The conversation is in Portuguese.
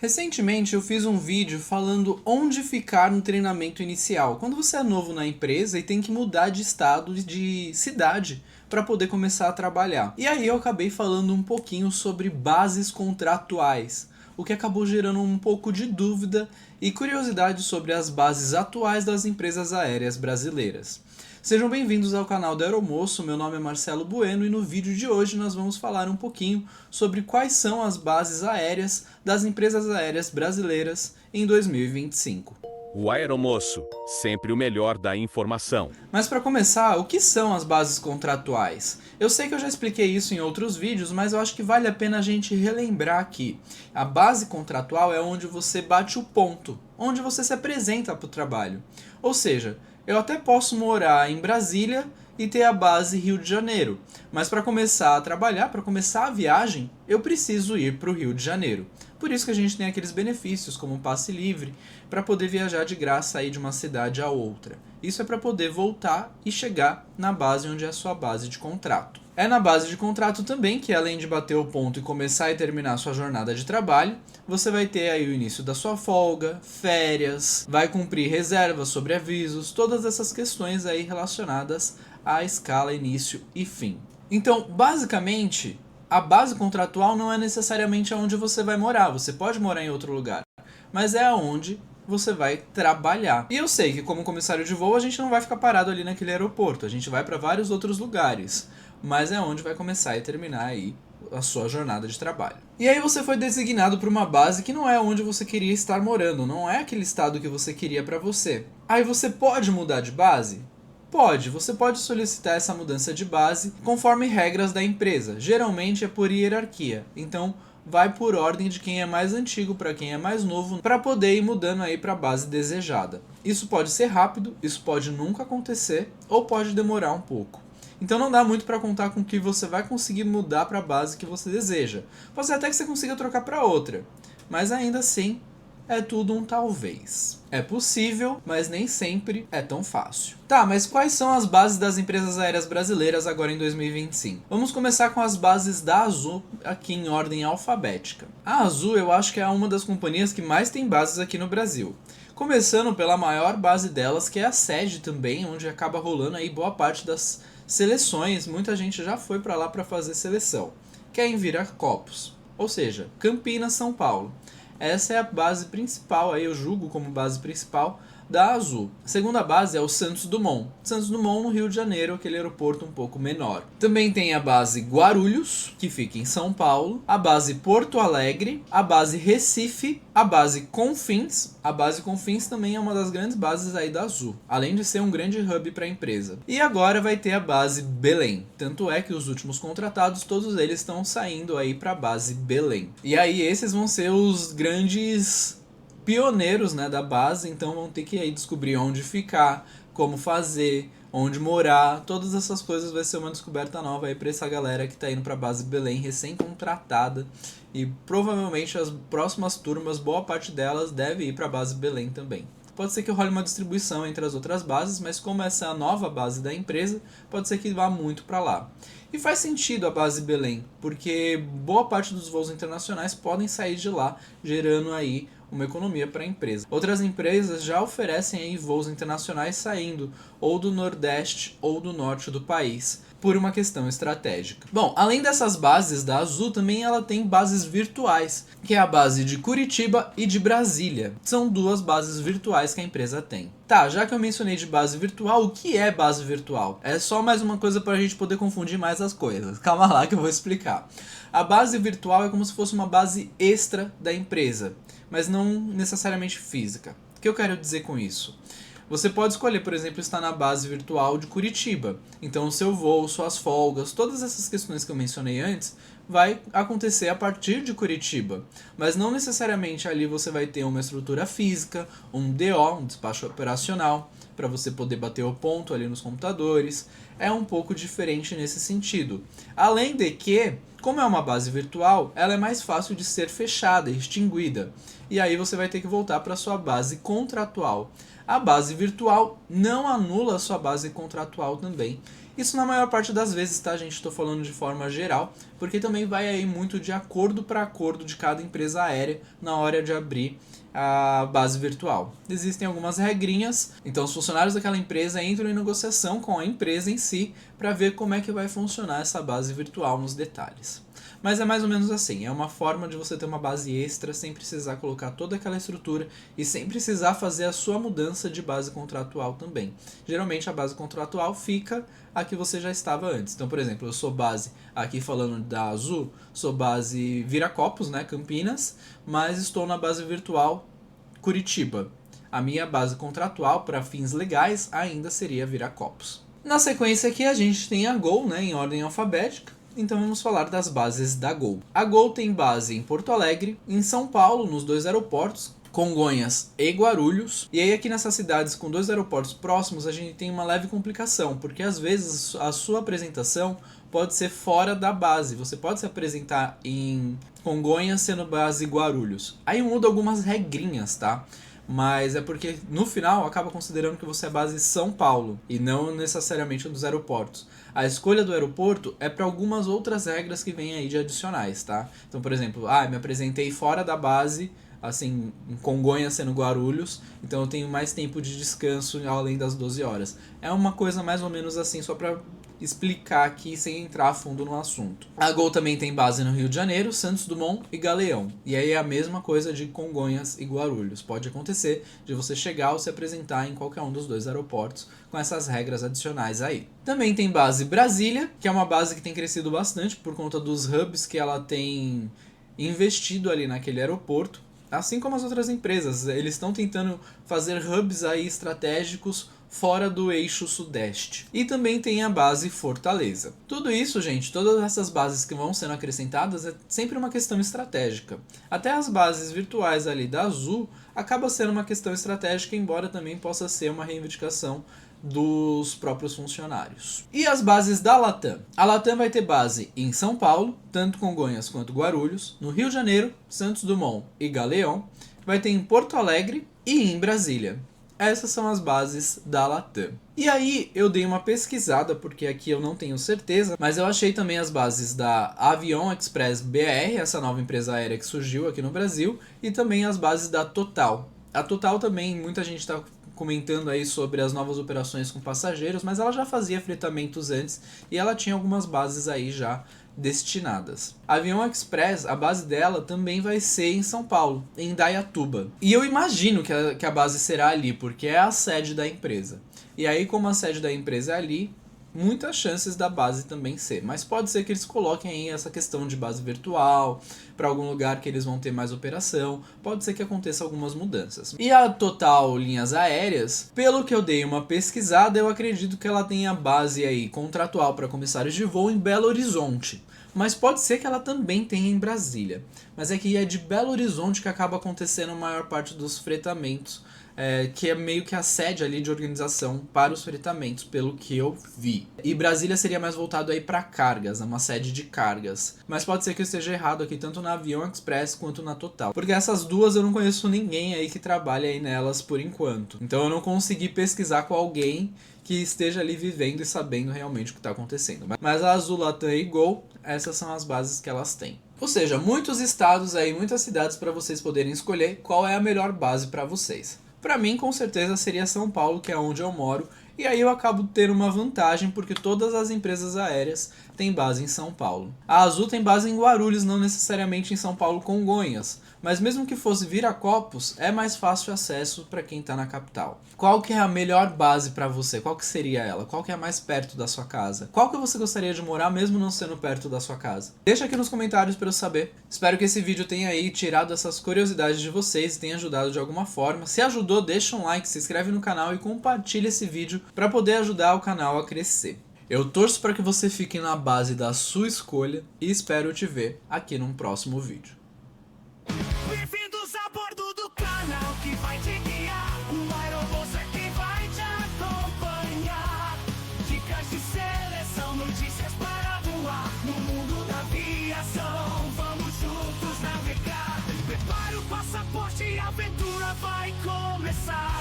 Recentemente eu fiz um vídeo falando onde ficar no treinamento inicial, quando você é novo na empresa e tem que mudar de estado, de cidade, para poder começar a trabalhar. E aí eu acabei falando um pouquinho sobre bases contratuais, o que acabou gerando um pouco de dúvida e curiosidade sobre as bases atuais das empresas aéreas brasileiras. Sejam bem-vindos ao canal do Aeromoço, meu nome é Marcelo Bueno e no vídeo de hoje nós vamos falar um pouquinho sobre quais são as bases aéreas das empresas aéreas brasileiras em 2025. O Aeromoço, sempre o melhor da informação. Mas para começar, o que são as bases contratuais? Eu sei que eu já expliquei isso em outros vídeos, mas eu acho que vale a pena a gente relembrar aqui. A base contratual é onde você bate o ponto, onde você se apresenta para o trabalho. Ou seja, eu até posso morar em Brasília e ter a base Rio de Janeiro, mas para começar a trabalhar, para começar a viagem, eu preciso ir para o Rio de Janeiro. Por isso que a gente tem aqueles benefícios como o passe livre para poder viajar de graça aí de uma cidade a outra. Isso é para poder voltar e chegar na base onde é a sua base de contrato. É na base de contrato também que, além de bater o ponto e começar e terminar a sua jornada de trabalho, você vai ter aí o início da sua folga, férias, vai cumprir reservas, sobreavisos, todas essas questões aí relacionadas à escala início e fim. Então, basicamente, a base contratual não é necessariamente onde você vai morar, você pode morar em outro lugar, mas é aonde você vai trabalhar. E eu sei que como comissário de voo a gente não vai ficar parado ali naquele aeroporto, a gente vai para vários outros lugares, mas é onde vai começar e terminar aí a sua jornada de trabalho. E aí você foi designado para uma base que não é onde você queria estar morando, não é aquele estado que você queria para você. Aí você pode mudar de base? Pode, você pode solicitar essa mudança de base conforme regras da empresa, geralmente é por hierarquia, então vai por ordem de quem é mais antigo para quem é mais novo, para poder ir mudando aí para a base desejada. Isso pode ser rápido, isso pode nunca acontecer ou pode demorar um pouco. Então não dá muito para contar com que você vai conseguir mudar para a base que você deseja. Pode ser até que você consiga trocar para outra, mas ainda assim é tudo um talvez. É possível, mas nem sempre é tão fácil. Tá, mas quais são as bases das empresas aéreas brasileiras agora em 2025? Vamos começar com as bases da Azul, aqui em ordem alfabética. A Azul eu acho que é uma das companhias que mais tem bases aqui no Brasil. Começando pela maior base delas, que é a sede também, onde acaba rolando aí boa parte das seleções. Muita gente já foi para lá para fazer seleção, que é em Viracopos, ou seja, Campinas, São Paulo. Essa é a base principal, aí eu julgo como base principal da Azul. A segunda base é o Santos Dumont. Santos Dumont no Rio de Janeiro, aquele aeroporto um pouco menor. Também tem a base Guarulhos, que fica em São Paulo, a base Porto Alegre, a base Recife, a base Confins. A base Confins também é uma das grandes bases aí da Azul, além de ser um grande hub para a empresa. E agora vai ter a base Belém. Tanto é que os últimos contratados, todos eles estão saindo aí para a base Belém. E aí esses vão ser os grandes pioneiros, né, da base, então vão ter que aí descobrir onde ficar, como fazer, onde morar, todas essas coisas vai ser uma descoberta nova aí para essa galera que está indo para a base Belém recém-contratada, e provavelmente as próximas turmas, boa parte delas deve ir para a base Belém também. Pode ser que role uma distribuição entre as outras bases, mas como essa é a nova base da empresa, pode ser que vá muito para lá. E faz sentido a base Belém, porque boa parte dos voos internacionais podem sair de lá, gerando aí uma economia para a empresa. Outras empresas já oferecem aí voos internacionais saindo ou do Nordeste ou do Norte do país, por uma questão estratégica. Bom, além dessas bases da Azul, também ela tem bases virtuais, que é a base de Curitiba e de Brasília. São duas bases virtuais que a empresa tem. Tá, já que eu mencionei de base virtual, o que é base virtual? É só mais uma coisa para a gente poder confundir mais as coisas. Calma lá que eu vou explicar. A base virtual é como se fosse uma base extra da empresa, mas não necessariamente física. O que eu quero dizer com isso? Você pode escolher, por exemplo, estar na base virtual de Curitiba. Então o seu voo, suas folgas, todas essas questões que eu mencionei antes, vai acontecer a partir de Curitiba. Mas não necessariamente ali você vai ter uma estrutura física, um DO, um despacho operacional, para você poder bater o ponto ali nos computadores. É um pouco diferente nesse sentido. Além de que, como é uma base virtual, ela é mais fácil de ser fechada, extinguida. E aí você vai ter que voltar para a sua base contratual. A base virtual não anula a sua base contratual também. Isso na maior parte das vezes, tá, gente? Estou falando de forma geral, porque também vai aí muito de acordo para acordo de cada empresa aérea na hora de abrir a base virtual. Existem algumas regrinhas, então os funcionários daquela empresa entram em negociação com a empresa em si para ver como é que vai funcionar essa base virtual nos detalhes. Mas é mais ou menos assim, é uma forma de você ter uma base extra sem precisar colocar toda aquela estrutura e sem precisar fazer a sua mudança de base contratual também. Geralmente a base contratual fica a que você já estava antes. Então, por exemplo, eu sou base, aqui falando da Azul, sou base Viracopos, né, Campinas, mas estou na base virtual Curitiba. A minha base contratual para fins legais ainda seria Viracopos. Na sequência aqui a gente tem a Gol, né, em ordem alfabética. Então vamos falar das bases da Gol. A Gol tem base em Porto Alegre, em São Paulo, nos 2 aeroportos, Congonhas e Guarulhos. E aí aqui nessas cidades com 2 aeroportos próximos a gente tem uma leve complicação, porque às vezes a sua apresentação pode ser fora da base. Você pode se apresentar em Congonhas sendo base Guarulhos. Aí muda algumas regrinhas, tá? Mas é porque no final acaba considerando que você é base São Paulo e não necessariamente dos aeroportos. A escolha do aeroporto é para algumas outras regras que vêm aí de adicionais, tá? Então, por exemplo, me apresentei fora da base, assim, em Congonhas sendo Guarulhos, então eu tenho mais tempo de descanso além das 12 horas. É uma coisa mais ou menos assim, só para explicar aqui sem entrar a fundo no assunto. A Gol também tem base no Rio de Janeiro, Santos Dumont e Galeão. E aí é a mesma coisa de Congonhas e Guarulhos. Pode acontecer de você chegar ou se apresentar em qualquer um dos 2 aeroportos com essas regras adicionais aí. Também tem base Brasília, que é uma base que tem crescido bastante por conta dos hubs que ela tem investido ali naquele aeroporto. Assim como as outras empresas, eles estão tentando fazer hubs aí estratégicos fora do eixo sudeste. E também tem a base Fortaleza. Tudo isso, gente, todas essas bases que vão sendo acrescentadas é sempre uma questão estratégica. Até as bases virtuais ali da Azul acaba sendo uma questão estratégica, embora também possa ser uma reivindicação dos próprios funcionários. E as bases da Latam? A Latam vai ter base em São Paulo, tanto Congonhas quanto Guarulhos, no Rio de Janeiro, Santos Dumont e Galeão, vai ter em Porto Alegre e em Brasília. Essas são as bases da Latam. E aí eu dei uma pesquisada, porque aqui eu não tenho certeza, mas eu achei também as bases da Avion Express BR, essa nova empresa aérea que surgiu aqui no Brasil, e também as bases da Total. A Total também, muita gente está comentando aí sobre as novas operações com passageiros, mas ela já fazia fretamentos antes e ela tinha algumas bases aí já destinadas. A Avion Express, a base dela também vai ser em São Paulo, em Indaiatuba. E eu imagino que a base será ali, porque é a sede da empresa. E aí, como a sede da empresa é ali, muitas chances da base também ser. Mas pode ser que eles coloquem aí essa questão de base virtual, para algum lugar que eles vão ter mais operação. Pode ser que aconteça algumas mudanças. E a Total Linhas Aéreas, pelo que eu dei uma pesquisada, eu acredito que ela tenha base aí contratual para comissários de voo em Belo Horizonte. Mas pode ser que ela também tenha em Brasília. Mas é que é de Belo Horizonte que acaba acontecendo a maior parte dos fretamentos, que é meio que a sede ali de organização para os fretamentos, pelo que eu vi. E Brasília seria mais voltado aí para cargas, uma sede de cargas. Mas pode ser que eu esteja errado aqui, tanto na Avion Express quanto na Total. Porque essas duas eu não conheço ninguém aí que trabalhe aí nelas por enquanto. Então eu não consegui pesquisar com alguém que esteja ali vivendo e sabendo realmente o que está acontecendo. Mas a Azul, Latam e Gol, essas são as bases que elas têm. Ou seja, muitos estados aí, muitas cidades para vocês poderem escolher qual é a melhor base para vocês. Para mim, com certeza, seria São Paulo, que é onde eu moro, e aí eu acabo tendo uma vantagem, porque todas as empresas aéreas têm base em São Paulo. A Azul tem base em Guarulhos, não necessariamente em São Paulo Congonhas, mas mesmo que fosse Viracopos, é mais fácil acesso para quem está na capital. Qual que é a melhor base para você? Qual que seria ela? Qual que é a mais perto da sua casa? Qual que você gostaria de morar mesmo não sendo perto da sua casa? Deixa aqui nos comentários para eu saber. Espero que esse vídeo tenha aí tirado essas curiosidades de vocês e tenha ajudado de alguma forma. Se ajudou, deixa um like, se inscreve no canal e compartilha esse vídeo para poder ajudar o canal a crescer. Eu torço para que você fique na base da sua escolha e espero te ver aqui num próximo vídeo. Bem-vindos a bordo do canal que vai te guiar. O Aerobus é quem vai te acompanhar. Dicas de seleção, notícias para voar. No mundo da aviação, vamos juntos navegar. Prepare o passaporte e a aventura vai começar.